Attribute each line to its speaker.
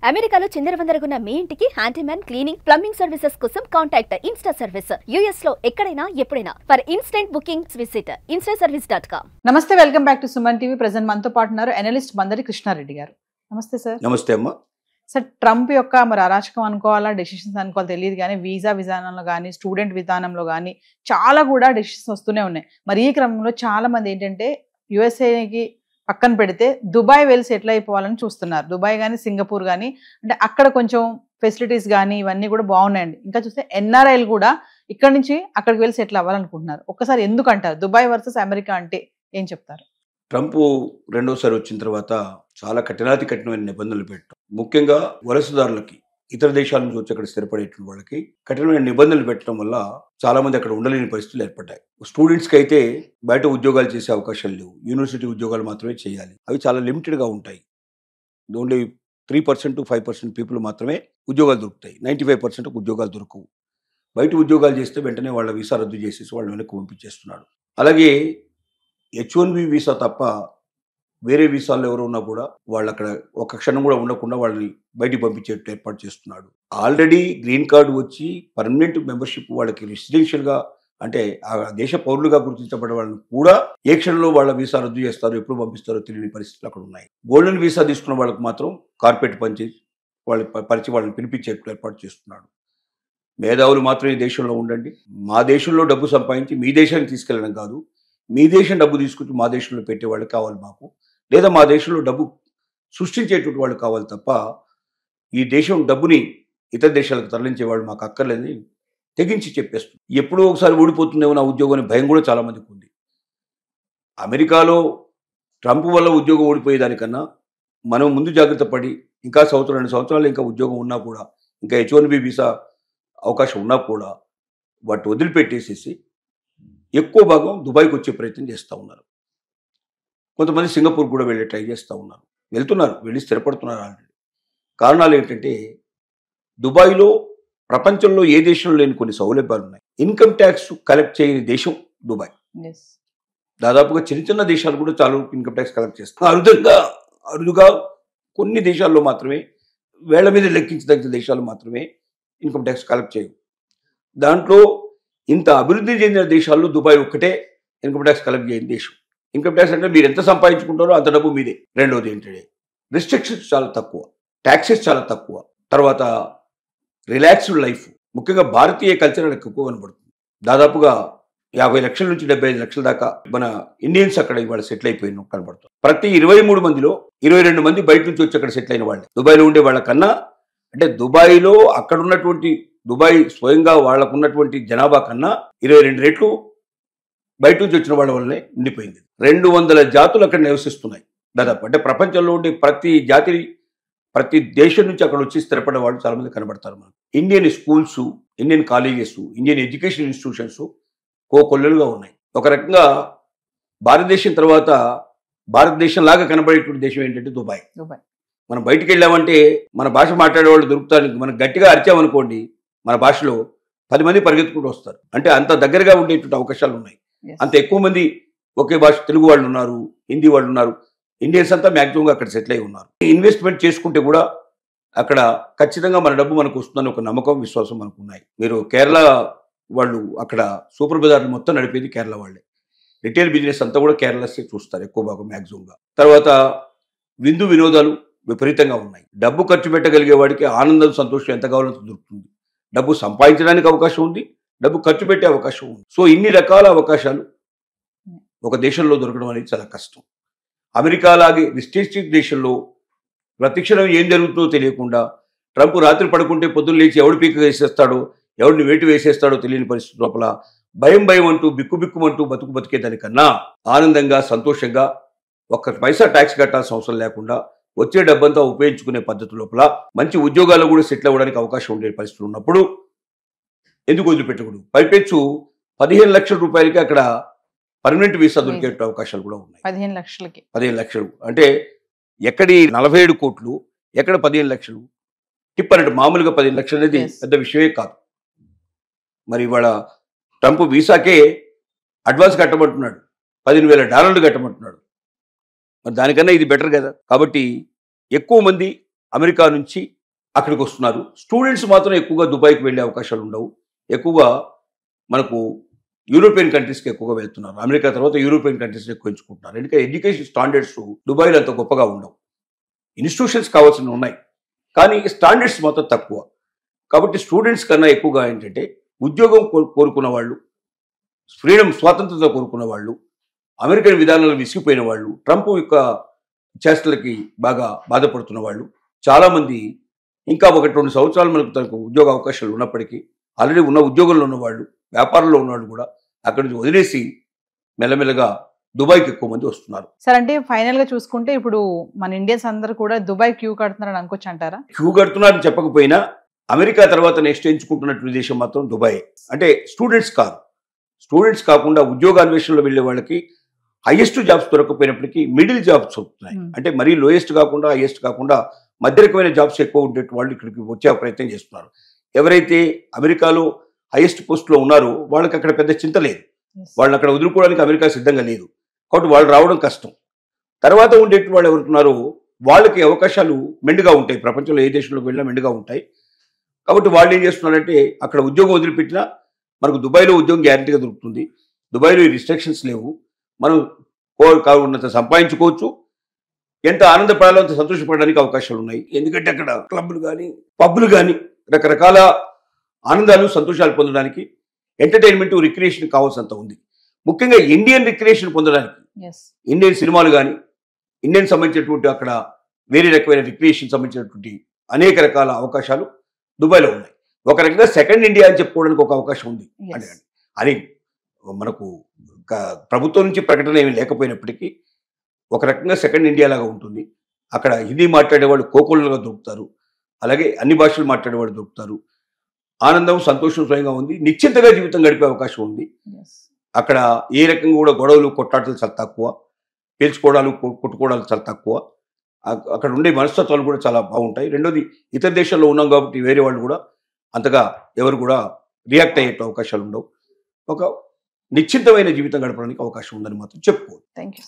Speaker 1: అమెరికాలో చిందరవందరగున్న మీ ఇంటికి handyman cleaning plumbing services కోసం కాంటాక్ట్ ఇన్స్టా సర్వీస్. యుఎస్ లో ఎక్కడైనా ఎప్పుడైనా for instant bookings visit instaservice.com.
Speaker 2: నమస్తే, welcome back to Suman TV. Present మనతో పాటు ఉన్నారు అనలిస్ట్ మందరి కృష్ణారెడ్డి గారు. నమస్తే సార్.
Speaker 3: నమస్తే అమ్మా.
Speaker 2: సార్, ట్రంప్ యొక్క మరి అరాచకం అనుకోవాలా, డెసిషన్స్ అనుకోవాలో తెలియదు కానీ వీసా విధానంలో కానీ స్టూడెంట్ విధానంలో కానీ చాలా కూడా డెసిషన్స్ వస్తూనే ఉన్నాయి. మరి ఈ క్రమంలో చాలా మంది ఏంటంటే యుఎస్ఏకి పక్కన పెడితే దుబాయ్ వెళ్ళి సెటిల్ అయిపోవాలని చూస్తున్నారు. దుబాయ్ కానీ సింగపూర్ కానీ, అంటే అక్కడ కొంచెం ఫెసిలిటీస్ కానీ ఇవన్నీ కూడా బాగున్నాయండి. ఇంకా చూస్తే ఎన్ఆర్ఐలు కూడా ఇక్కడ నుంచి అక్కడికి వెళ్ళి సెటిల్ అవ్వాలనుకుంటున్నారు. ఒక్కసారి ఎందుకు అంటారు? దుబాయ్ వర్సెస్ అమెరికా అంటే ఏం చెప్తారు?
Speaker 3: ట్రంప్ రెండోసారి వచ్చిన తర్వాత చాలా కఠినమైన నిబంధనలు పెట్టడం, ముఖ్యంగా వలసదారులకి, ఇతర దేశాల నుంచి వచ్చి అక్కడ స్థిరపడేటువంటి వాళ్ళకి కఠినమైన నిబంధనలు పెట్టడం వల్ల చాలా మంది అక్కడ ఉండలేని పరిస్థితులు ఏర్పడ్డాయి. స్టూడెంట్స్కి అయితే బయట ఉద్యోగాలు చేసే అవకాశాలు లేవు. యూనివర్సిటీ ఉద్యోగాలు మాత్రమే చేయాలి. అవి చాలా లిమిటెడ్గా ఉంటాయి. ఓన్లీ 3% to 5% పీపుల్ మాత్రమే ఉద్యోగాలు దొరుకుతాయి. 95% ఉద్యోగాలు దొరకవు. బయట ఉద్యోగాలు చేస్తే వెంటనే వాళ్ళ వీసా రద్దు చేసేసి వాళ్ళు వెనక్కి పంపించేస్తున్నాడు. అలాగే H1B వీసా తప్ప వేరే వీసాల్లో ఎవరు ఉన్నా కూడా వాళ్ళు అక్కడ ఒక క్షణం కూడా ఉండకుండా వాళ్ళని బయటికి పంపించేట్టు ఏర్పాటు చేస్తున్నాడు. ఆల్రెడీ గ్రీన్ కార్డు వచ్చి పర్మనెంట్ మెంబర్షిప్ వాళ్ళకి రెసిడెన్షియల్గా, అంటే ఆ దేశ పౌరులుగా గుర్తించబడే వాళ్ళని కూడా ఏ క్షణంలో వాళ్ళ వీసా రద్దు చేస్తారో, ఎప్పుడు పంపిస్తారో తెలియని పరిస్థితులు అక్కడ ఉన్నాయి. గోల్డెన్ వీసా తీసుకున్న వాళ్ళకి మాత్రం కార్పొరేట్ పంచి వాళ్ళని పిలిపించేట్టు ఏర్పాటు చేస్తున్నాడు. మేధావులు మాత్రం ఈ దేశంలో ఉండండి, మా దేశంలో డబ్బు సంపాదించి మీ దేశానికి తీసుకెళ్ళడం కాదు, మీ దేశం డబ్బు తీసుకొచ్చి మా దేశంలో పెట్టే వాళ్ళు కావాలి మాకు, లేదా మా దేశంలో డబ్బు సృష్టించేటువంటి వాళ్ళు కావాలి తప్ప ఈ దేశం డబ్బుని ఇతర దేశాలకు తరలించే వాళ్ళు మాకు అక్కర్లేదని తెగించి చెప్పేస్తుంది. ఎప్పుడో ఒకసారి ఓడిపోతుందేమో నా ఉద్యోగం అనే భయం కూడా చాలా మందికి ఉంది. అమెరికాలో ట్రంప్ వల్ల ఉద్యోగం ఓడిపోయేదానికన్నా మనం ముందు జాగ్రత్త పడి ఇంకా 2 సంవత్సరాలు ఇంకా ఉద్యోగం ఉన్నా కూడా, ఇంకా H1B వీసా అవకాశం ఉన్నా కూడా వాటి వదిలిపెట్టేసేసి ఎక్కువ భాగం దుబాయ్కి వచ్చే ప్రయత్నం చేస్తూ ఉన్నారు. కొంతమంది సింగపూర్ కూడా వెళ్ళి ట్రై చేస్తూ ఉన్నారు, వెళ్తున్నారు, వెళ్ళి స్థిరపడుతున్నారు ఆల్రెడీ. కారణాలు ఏంటంటే దుబాయ్లో ప్రపంచంలో ఏ దేశంలో లేని కొన్ని సౌలభ్యాలు ఉన్నాయి. ఇన్కమ్ ట్యాక్స్ కలెక్ట్ చేయని దేశం దుబాయ్. దాదాపుగా చిన్న దేశాలు కూడా చాలా ఇన్కమ్ ట్యాక్స్ కలెక్ట్ చేస్తారు. అరుదుగా కొన్ని దేశాల్లో మాత్రమే, వేళ్ల మీద లెక్కించదగిన దేశాలు మాత్రమే ఇన్కమ్ ట్యాక్స్ కలెక్ట్ చేయవు. దాంట్లో ఇంత అభివృద్ధి చెందిన దేశాల్లో దుబాయ్ ఒక్కటే ఇన్కమ్ ట్యాక్స్ కలెక్ట్ చేయని దేశం. ఇన్కమ్ ట్యాక్స్ అంటే మీరు ఎంత సంపాదించుకుంటారో అంత డబ్బు మీదే. రెండోది ఏంటంటే రిస్ట్రిక్షన్స్ చాలా తక్కువ, ట్యాక్సెస్ చాలా తక్కువ, తర్వాత రిలాక్స్డ్ లైఫ్. ముఖ్యంగా భారతీయ కల్చర్ ఎక్కువ కనబడుతుంది. దాదాపుగా 50 లక్షల నుంచి 75 లక్షల దాకా మన ఇండియన్స్ అక్కడ ఇవాళ సెటిల్ అయిపోయిన కనబడుతుంది. ప్రతి 23 మందిలో 22 మంది బయట నుంచి వచ్చి అక్కడ సెటిల్ అయిన వాళ్ళే. దుబాయ్లో ఉండే వాళ్ళకన్నా, అంటే దుబాయ్లో అక్కడ ఉన్నటువంటి, దుబాయ్ స్వయంగా వాళ్ళకున్నటువంటి జనాభా కన్నా 22 రెట్లు బయట నుంచి వచ్చిన వాళ్ళ వల్లనే ఉండిపోయింది. 200 జాతులు అక్కడ నివసిస్తున్నాయి దాదాపు. అంటే ప్రపంచంలో ఉండే ప్రతి జాతి, ప్రతి దేశం నుంచి అక్కడ వచ్చి స్థిరపడే వాళ్ళు చాలా మంది కనబడతారు మనకు. Indian schools, Indian colleges, Indian education institutions కోకొల్లలుగా ఉన్నాయి. ఒక రకంగా భారతదేశం తర్వాత భారతదేశం లాగా కనబడేటువంటి దేశం ఏంటంటే దుబాయ్. మనం బయటికి వెళ్ళామంటే మన భాష మాట్లాడే వాళ్ళు దొరుకుతారు. మనం గట్టిగా అరిచామనుకోండి, మన భాషలో 10 మంది పరిగెత్తుకుంటూ వస్తారు. అంటే అంత దగ్గరగా ఉండేటువంటి అవకాశాలు ఉన్నాయి. అంత ఎక్కువ మంది ఒకే భాష, తెలుగు వాళ్ళు ఉన్నారు, హిందీ వాళ్ళు ఉన్నారు, ఇండియన్స్ అంతా మ్యాక్సిమంగా అక్కడ సెటిల్ అయి ఉన్నారు. ఇన్వెస్ట్మెంట్ చేసుకుంటే కూడా అక్కడ ఖచ్చితంగా మన డబ్బు మనకు వస్తుందని ఒక నమ్మకం, విశ్వాసం మనకు ఉన్నాయి. మీరు కేరళ వాళ్ళు, అక్కడ సూపర్ బజార్లు మొత్తం నడిపేది కేరళ వాళ్ళే. రిటైల్ బిజినెస్ అంతా కూడా కేరళసే చూస్తారు ఎక్కువ భాగం మ్యాక్సిమంగా. తర్వాత విందు వినోదాలు విపరీతంగా ఉన్నాయి. డబ్బు ఖర్చు పెట్టగలిగే వాడికి ఆనందం, సంతోషం ఎంత కావాలంత దొరుకుతుంది. డబ్బు సంపాదించడానికి అవకాశం ఉంది, డబ్బు ఖర్చు పెట్టే అవకాశం ఉంది. సో ఇన్ని రకాల అవకాశాలు ఒక దేశంలో దొరకడం అనేది చాలా కష్టం. అమెరికా లాగే రిస్ట్రిక్టెడ్ దేశంలో ప్రతిక్షణం ఏం జరుగుతుందో తెలియకుండా, ట్రంప్ రాత్రి పడుకుంటే పొద్దున్న లేచి ఎవడు పీక వేసేస్తాడో, ఎవడిని వేటు వేసేస్తాడో తెలియని పరిస్థితి లోపల భయం అంటూ బిక్కుమంటూ బతికేదానికన్నా ఆనందంగా, సంతోషంగా, ఒక్క పైసా ట్యాక్స్ కట్టాల్సిన అవసరం లేకుండా వచ్చే డబ్బంతా ఉపయోగించుకునే పద్ధతి లోపల మంచి ఉద్యోగాల్లో కూడా సెటిల్ అవ్వడానికి అవకాశం ఉండే పరిస్థితులు ఉన్నప్పుడు ఎందుకు వదిలిపెట్టకూడదు? పైపెచ్చు 15 లక్షల రూపాయలకి అక్కడ పర్మనెంట్ వీసా దొరికే అవకాశాలు కూడా ఉన్నాయి. 15 లక్షలు అంటే ఎక్కడి 47 కోట్లు, ఎక్కడ 15 లక్షలు? టిప్ అన్నట్టు మామూలుగా 15 లక్షలు అనేది పెద్ద విషయమే కాదు. మరి ఇవాళ ట్రంప్ వీసాకే అడ్వాన్స్ కట్టమంటున్నాడు, $15,000 కట్టమంటున్నాడు. మరి దానికన్నా ఇది బెటర్ కదా. కాబట్టి ఎక్కువ మంది అమెరికా నుంచి అక్కడికి వస్తున్నారు. స్టూడెంట్స్ మాత్రం ఎక్కువగా దుబాయ్కి వెళ్ళే అవకాశాలు ఉండవు. ఎక్కువగా మనకు యూరోపియన్ కంట్రీస్కి ఎక్కువగా వెళ్తున్నారు. అమెరికా తర్వాత యూరోపియన్ కంట్రీస్ ఎక్కువ ఎంచుకుంటున్నారు. ఎందుకంటే ఎడ్యుకేషన్ స్టాండర్డ్స్ దుబాయ్లో అంత గొప్పగా ఉండవు. ఇన్స్టిట్యూషన్స్ కావాల్సినవి ఉన్నాయి, కానీ స్టాండర్డ్స్ మాత్రం తక్కువ. కాబట్టి స్టూడెంట్స్ కన్నా ఎక్కువగా ఏంటంటే ఉద్యోగం కోరుకున్న వాళ్ళు, ఫ్రీడమ్ స్వాతంత్రత కోరుకున్న వాళ్ళు, అమెరికన్ విధానాలు విసిగిపోయిన వాళ్ళు, ట్రంప్ యొక్క చేష్టలకి బాగా బాధపడుతున్న వాళ్ళు చాలామంది, ఇంకా 1-2 సంవత్సరాలు మనకు తనకు ఉద్యోగ అవకాశాలు ఉన్నప్పటికీ ఆల్రెడీ ఉన్న ఉద్యోగంలో ఉన్నవాళ్ళు, వ్యాపారంలో ఉన్నవాళ్ళు కూడా అక్కడి నుంచి వదిలేసి మెల్లమెల్లగా దుబాయ్కి ఎక్కువ మంది వస్తున్నారు.
Speaker 2: సార్ అంటే ఫైనల్ గా చూసుకుంటే ఇప్పుడు మన ఇండియన్స్ అందరూ కూడా దుబాయ్ క్యూ కడుతున్నారని అనుకోవచ్చు అంటారా?
Speaker 3: క్యూ కడుతున్నారని చెప్పకపోయినా అమెరికా తర్వాత నెక్స్ట్ ఎంచుకుంటున్నటువంటి దేశం మాత్రం దుబాయ్. అంటే స్టూడెంట్స్ కాదు, స్టూడెంట్స్ కాకుండా ఉద్యోగ అన్వేషణలో వెళ్ళే వాళ్ళకి హైయెస్ట్ జాబ్స్ దొరకకపోయినప్పటికీ మిడిల్ జాబ్స్ వస్తున్నాయి. అంటే మరీ లోయెస్ట్ కాకుండా హైయెస్ట్ కాకుండా మధ్య రకమైన జాబ్స్ ఎక్కువ ఉండే వాళ్ళు ఇక్కడికి వచ్చే ప్రయత్నం చేస్తున్నారు. ఎవరైతే అమెరికాలో హైయెస్ట్ పోస్ట్లో ఉన్నారో వాళ్ళకి అక్కడ పెద్ద చింత లేదు, వాళ్ళని అక్కడ వదులుకోవడానికి అమెరికా సిద్ధంగా లేదు. కాబట్టి వాళ్ళు రావడం కష్టం. తర్వాత ఉండేటి వాళ్ళు ఎవరున్నారో వాళ్ళకి అవకాశాలు మెండుగా ఉంటాయి, ప్రపంచంలో ఏ దేశంలోకి వెళ్ళినా మెండుగా ఉంటాయి. కాబట్టి వాళ్ళు ఏం చేస్తున్నారంటే అక్కడ ఉద్యోగం వదిలిపెట్టినా మనకు దుబాయ్లో ఉద్యోగం గ్యారెంటీగా దొరుకుతుంది. దుబాయ్లో ఈ రిస్ట్రిక్షన్స్ లేవు, మనం ఉన్నంత సంపాదించుకోవచ్చు, ఎంత ఆనందపడాలో అంత సంతోషపడడానికి అవకాశాలు ఉన్నాయి. ఎందుకంటే అక్కడ క్లబ్లు కానీ పబ్లు కానీ రకరకాల ఆనందాలు సంతోషాలు పొందడానికి ఎంటర్టైన్మెంట్ రిక్రియేషన్ కావాల్సినంత ఉంది. ముఖ్యంగా ఇండియన్ రిక్రియేషన్ పొందడానికి ఇండియన్ సినిమాలు కానీ ఇండియన్ సంబంధించినటువంటి అక్కడ వేరే రకమైన రిక్రియేషన్ సంబంధించినటువంటి అనేక రకాల అవకాశాలు దుబాయ్లో ఉన్నాయి. ఒక రకంగా సెకండ్ ఇండియా అని చెప్పుకోవడానికి ఒక అవకాశం ఉంది. అని మనకు ప్రభుత్వం నుంచి ప్రకటన ఏమీ లేకపోయినప్పటికీ ఒక రకంగా సెకండ్ ఇండియా లాగా ఉంటుంది. అక్కడ హిందీ మాట్లాడేవాళ్ళు కోకొల్లలుగా దొరుకుతారు, అలాగే అన్ని భాషలు మాట్లాడేవాళ్ళు దొరుకుతారు. ఆనందం సంతోషం స్వయంగా ఉంది, నిశ్చింతగా జీవితం గడిపే అవకాశం ఉంది. అక్కడ ఏ రకంగా కూడా గొడవలు కొట్టాటలు చాలా తక్కువ, పేల్చుకోవడాలు కొట్టుకోవడాలు చాలా తక్కువ. అక్కడ ఉండే మనస్తత్వాలు కూడా చాలా బాగుంటాయి. రెండోది ఇతర దేశాల్లో ఉన్నాం కాబట్టి వేరే వాళ్ళు కూడా అంతగా ఎవరు కూడా రియాక్ట్ అయ్యే అవకాశాలు ఉండవు. ఒక నిశ్చింతమైన జీవితం గడపడానికి అవకాశం ఉందని మాత్రం చెప్పుకోవచ్చు.
Speaker 2: Thank you.